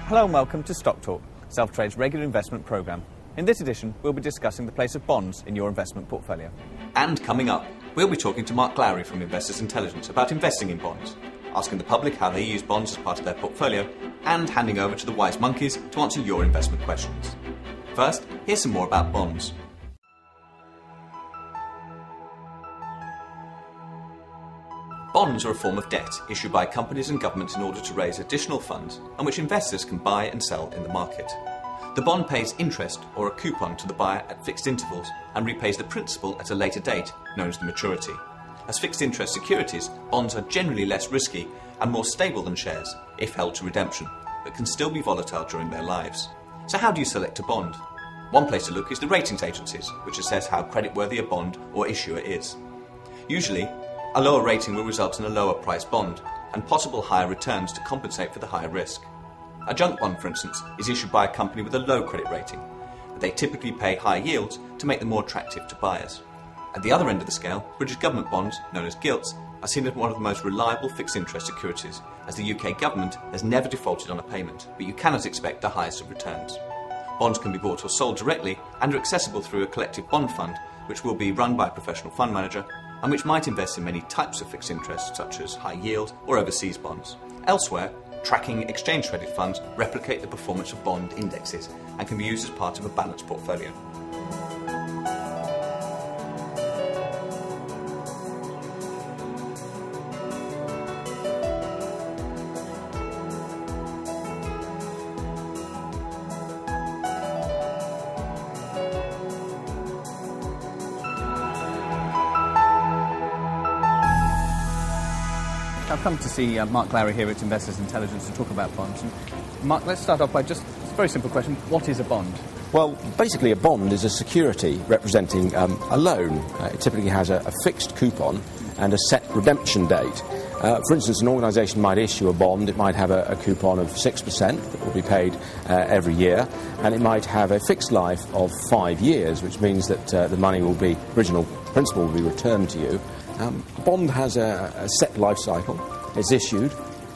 Hello and welcome to Stocktalk, Self-Trade's regular investment programme. In this edition, we'll be discussing the place of bonds in your investment portfolio. And coming up, we'll be talking to Mark Glowrey from Investors Intelligence about investing in bonds, asking the public how they use bonds as part of their portfolio, and handing over to the wise monkeys to answer your investment questions. First, here's some more about bonds. Bonds are a form of debt issued by companies and governments in order to raise additional funds and which investors can buy and sell in the market. The bond pays interest or a coupon to the buyer at fixed intervals and repays the principal at a later date, known as the maturity. As fixed interest securities, bonds are generally less risky and more stable than shares if held to redemption, but can still be volatile during their lives. So how do you select a bond? One place to look is the ratings agencies, which assess how creditworthy a bond or issuer is. Usually, a lower rating will result in a lower priced bond and possible higher returns to compensate for the higher risk. A junk bond, for instance, is issued by a company with a low credit rating, but they typically pay high yields to make them more attractive to buyers. At the other end of the scale, British government bonds, known as gilts, are seen as one of the most reliable fixed interest securities, as the UK government has never defaulted on a payment, but you cannot expect the highest of returns. Bonds can be bought or sold directly and are accessible through a collective bond fund, which will be run by a professional fund manager and which might invest in many types of fixed interest, such as high yield or overseas bonds. Elsewhere, tracking exchange-traded funds replicate the performance of bond indexes and can be used as part of a balanced portfolio. I've come to see Mark Glowrey here at Investors Intelligence to talk about bonds. And Mark, let's start off by just a very simple question. What is a bond? Well, basically a bond is a security representing a loan. It typically has a fixed coupon and a set redemption date. For instance, an organisation might issue a bond. It might have a coupon of 6% that will be paid every year, and it might have a fixed life of 5 years, which means that the money will be, original principal will be returned to you. A bond has a set life cycle. It's issued,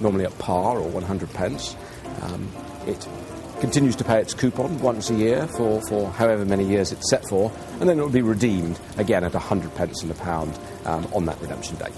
normally at par or 100 pence. It continues to pay its coupon once a year for however many years it's set for, and then it will be redeemed again at 100 pence in the pound on that redemption date.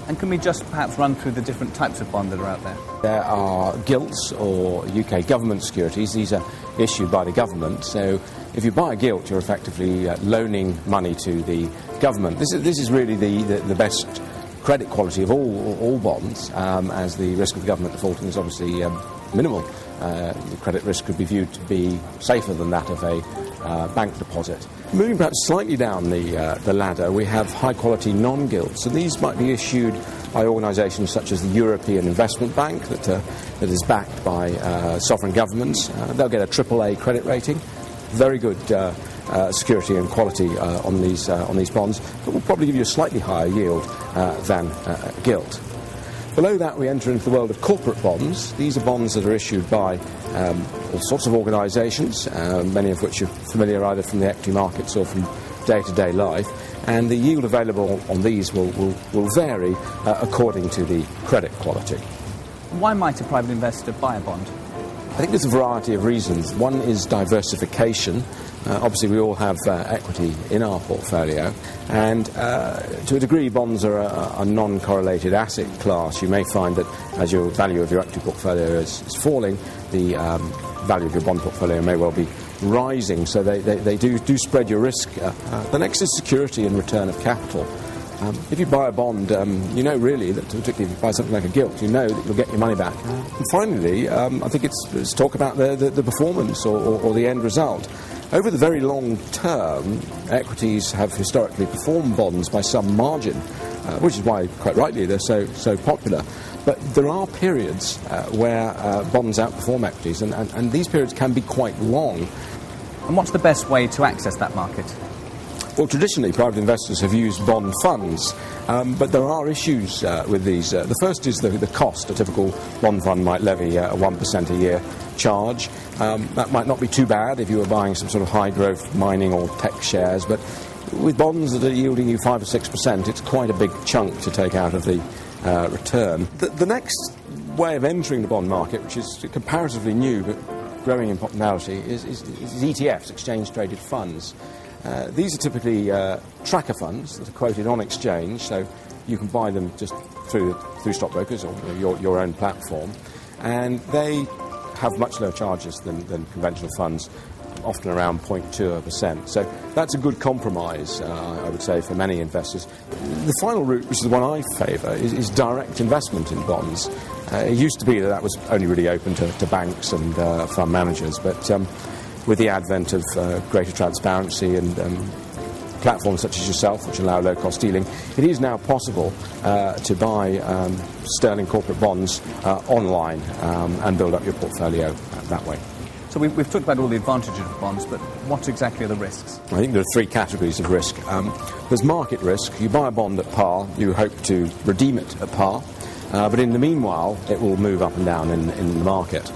And can we just perhaps run through the different types of bond that are out there? There are gilts or UK government securities. These are issued by the government. So if you buy a gilt, you're effectively loaning money to the government. This is really the best credit quality of all bonds, as the risk of the government defaulting is obviously minimal. The credit risk could be viewed to be safer than that of a bank deposit. Moving perhaps slightly down the ladder, we have high-quality non-gilts, and these might be issued by organisations such as the European Investment Bank, that is backed by sovereign governments. They'll get a AAA credit rating, very good security and quality on these bonds, but will probably give you a slightly higher yield than gilt. Below that, we enter into the world of corporate bonds. These are bonds that are issued by all sorts of organisations, many of which are familiar either from the equity markets or from day-to-day life, and the yield available on these will vary according to the credit quality. Why might a private investor buy a bond? I think there's a variety of reasons. One is diversification. Obviously, we all have equity in our portfolio, and to a degree, bonds are a non-correlated asset class. You may find that as your value of your equity portfolio is falling, the value of your bond portfolio may well be rising, so they do spread your risk. The next is security and return of capital. If you buy a bond, you know really that, particularly if you buy something like a gilt, you know that you'll get your money back. And finally, I think it's talk about the performance or the end result. Over the very long term, equities have historically performed bonds by some margin, which is why, quite rightly, they're so popular. But there are periods where bonds outperform equities, and these periods can be quite long. And what's the best way to access that market? Well, traditionally, private investors have used bond funds, but there are issues with these. The first is the cost. A typical bond fund might levy a 1% a year charge. That might not be too bad if you were buying some sort of high-growth mining or tech shares, but with bonds that are yielding you 5 or 6%, it's quite a big chunk to take out of the return. The next way of entering the bond market, which is comparatively new but growing in popularity, is ETFs, exchange-traded funds. These are typically tracker funds that are quoted on exchange, so you can buy them just through stockbrokers or your own platform, and they have much lower charges than conventional funds, often around 0.2%. So that's a good compromise, I would say, for many investors. The final route, which is the one I favour, is direct investment in bonds. It used to be that was only really open to banks and fund managers, but with the advent of greater transparency and platforms such as yourself, which allow low-cost dealing, it is now possible to buy sterling corporate bonds online and build up your portfolio that way. So we've talked about all the advantages of bonds, but what exactly are the risks? I think there are three categories of risk. There's market risk. You buy a bond at par, you hope to redeem it at par, but in the meanwhile, it will move up and down in the market.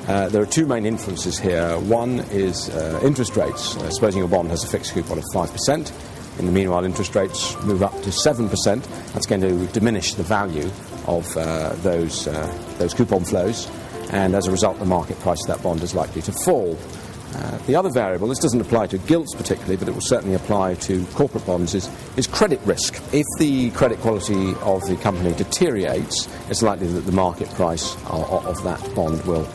There are two main influences here. One is interest rates. Supposing your bond has a fixed coupon of 5%, in the meanwhile interest rates move up to 7%. That's going to diminish the value of those coupon flows, and as a result the market price of that bond is likely to fall. The other variable, this doesn't apply to gilts particularly, but it will certainly apply to corporate bonds, is credit risk. If the credit quality of the company deteriorates, it's likely that the market price of that bond will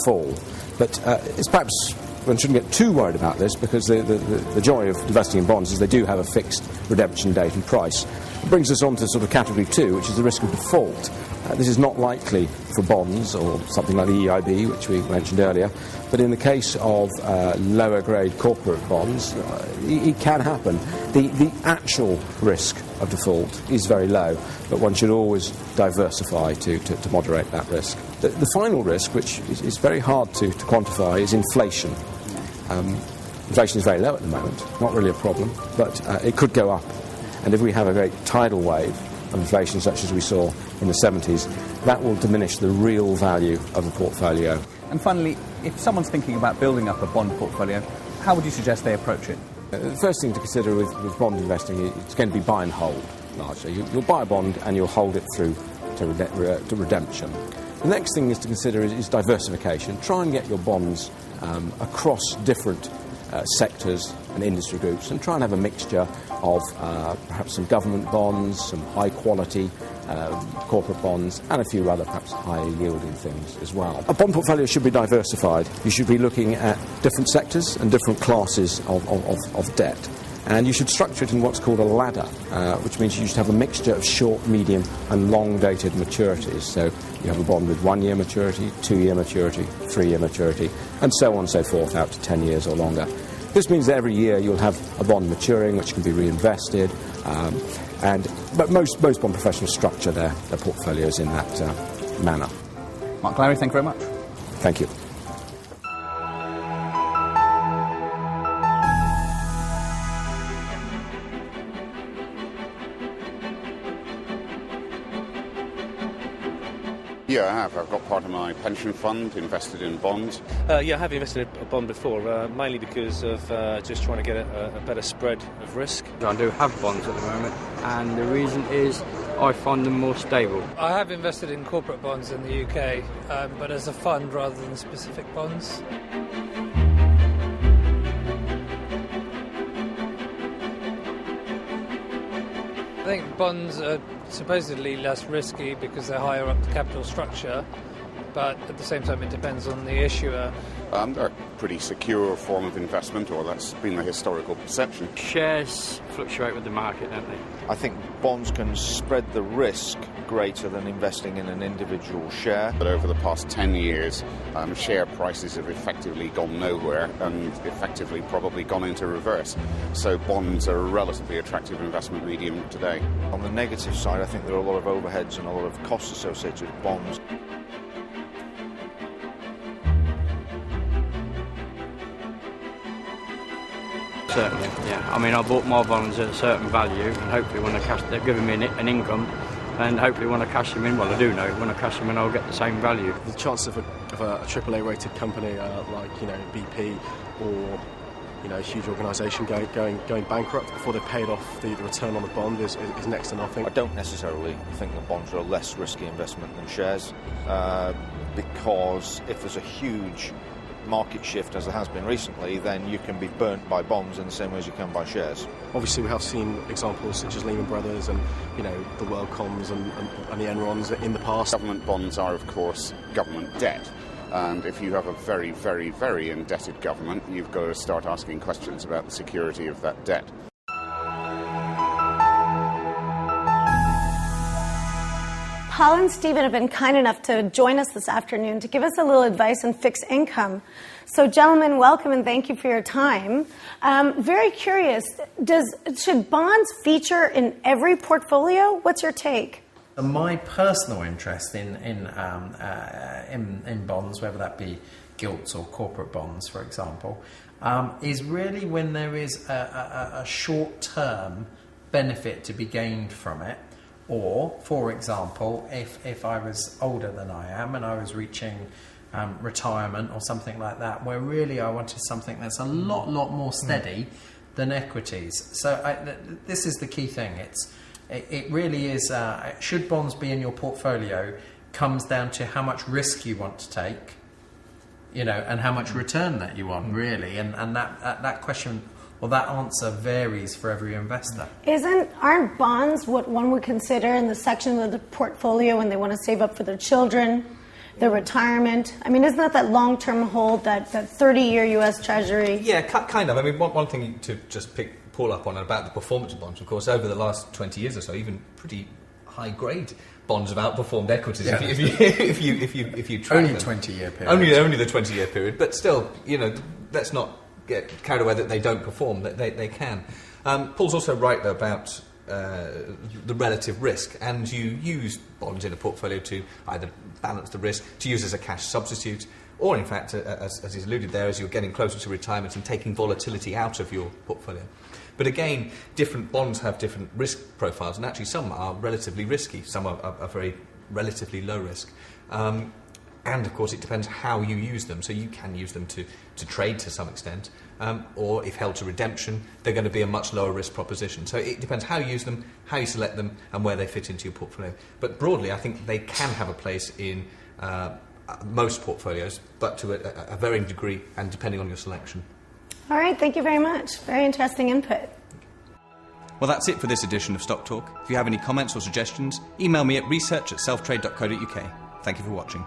fall. But it's perhaps one shouldn't get too worried about this, because the joy of investing in bonds is they do have a fixed redemption date and price. It brings us on to sort of category 2, which is the risk of default. This is not likely for bonds or something like the EIB, which we mentioned earlier, but in the case of lower grade corporate bonds, it can happen. The actual risk of default is very low, but one should always diversify to moderate that risk. The final risk, which is very hard to quantify, is inflation. Inflation is very low at the moment, not really a problem, but it could go up. And if we have a great tidal wave of inflation such as we saw in the 70s, that will diminish the real value of a portfolio. And finally, if someone's thinking about building up a bond portfolio, how would you suggest they approach it? The first thing to consider with bond investing, it's going to be buy and hold, largely. You'll buy a bond and you'll hold it through to redemption. The next thing is to consider is diversification. Try and get your bonds across different sectors and industry groups, and try and have a mixture of perhaps some government bonds, some high-quality corporate bonds, and a few other perhaps high-yielding things as well. A bond portfolio should be diversified. You should be looking at different sectors and different classes of debt. And you should structure it in what's called a ladder, which means you should have a mixture of short, medium and long-dated maturities. So you have a bond with 1 year maturity, 2 year maturity, 3 year maturity, and so on and so forth, out to 10 years or longer. This means that every year you'll have a bond maturing which can be reinvested, but most bond professionals structure their portfolios in that manner. Mark Glowrey, thank you very much. Thank you. Yeah, I have. I've got part of my pension fund invested in bonds. Yeah, I have invested in a bond before, mainly because of just trying to get a better spread of risk. I do have bonds at the moment, and the reason is I find them more stable. I have invested in corporate bonds in the UK, but as a fund rather than specific bonds. I think bonds are supposedly less risky because they're higher up the capital structure, but at the same time it depends on the issuer. They're a pretty secure form of investment, or that's been the historical perception. Shares fluctuate with the market, don't they? I think bonds can spread the risk greater than investing in an individual share. But over the past 10 years, share prices have effectively gone nowhere and effectively probably gone into reverse. So bonds are a relatively attractive investment medium today. On the negative side, I think there are a lot of overheads and a lot of costs associated with bonds. Certainly, yeah. I mean, I bought my bonds at a certain value, and hopefully when I cash, they're giving me an income, and hopefully when I cash them in, well, I do know, when I cash them in, I'll get the same value. The chance of a AAA rated company like, BP or a huge organisation going bankrupt before they paid off. The return on the bond is next to nothing. I don't necessarily think that bonds are a less risky investment than shares, because if there's a huge market shift, as there has been recently, then you can be burnt by bonds in the same way as you can by shares. Obviously, we have seen examples such as Lehman Brothers and the WorldComs and the Enrons in the past. Government bonds are, of course, government debt. And if you have a very, very, very indebted government, you've got to start asking questions about the security of that debt. Paul and Stephen have been kind enough to join us this afternoon to give us a little advice on fixed income. So, gentlemen, welcome and thank you for your time. Very curious, should bonds feature in every portfolio? What's your take? My personal interest in bonds, whether that be gilts or corporate bonds, for example, is really when there is a short-term benefit to be gained from it. Or, for example, if I was older than I am and I was reaching retirement or something like that, where really I wanted something that's a lot more steady than equities. So this is the key thing. It really is, should bonds be in your portfolio, comes down to how much risk you want to take, and how much return that you want, really. And that question, or that answer varies for every investor. Aren't bonds what one would consider in the section of the portfolio when they want to save up for their children, their retirement? I mean, isn't that long-term hold, that 30-year U.S. Treasury? Yeah, kind of. I mean, one thing to just pick Paul up on about the performance of bonds, of course, over the last 20 years or so, even pretty high-grade bonds have outperformed equities. Yeah. If you track only them. 20-year period. Only the 20-year period, but still, let's not get carried away that they don't perform. That they can. Paul's also right though, about the relative risk, and you use bonds in a portfolio to either balance the risk, to use as a cash substitute, or in fact, as he's alluded there, as you're getting closer to retirement and taking volatility out of your portfolio. But again, different bonds have different risk profiles, and actually some are relatively risky, some are very relatively low risk. And of course it depends how you use them. So you can use them to trade to some extent, or if held to redemption, they're going to be a much lower risk proposition. So it depends how you use them, how you select them, and where they fit into your portfolio. But broadly, I think they can have a place in most portfolios, but to a varying degree and depending on your selection. All right, thank you very much. Very interesting input. Well, that's it for this edition of Stock Talk. If you have any comments or suggestions, email me at research@selftrade.co.uk. Thank you for watching.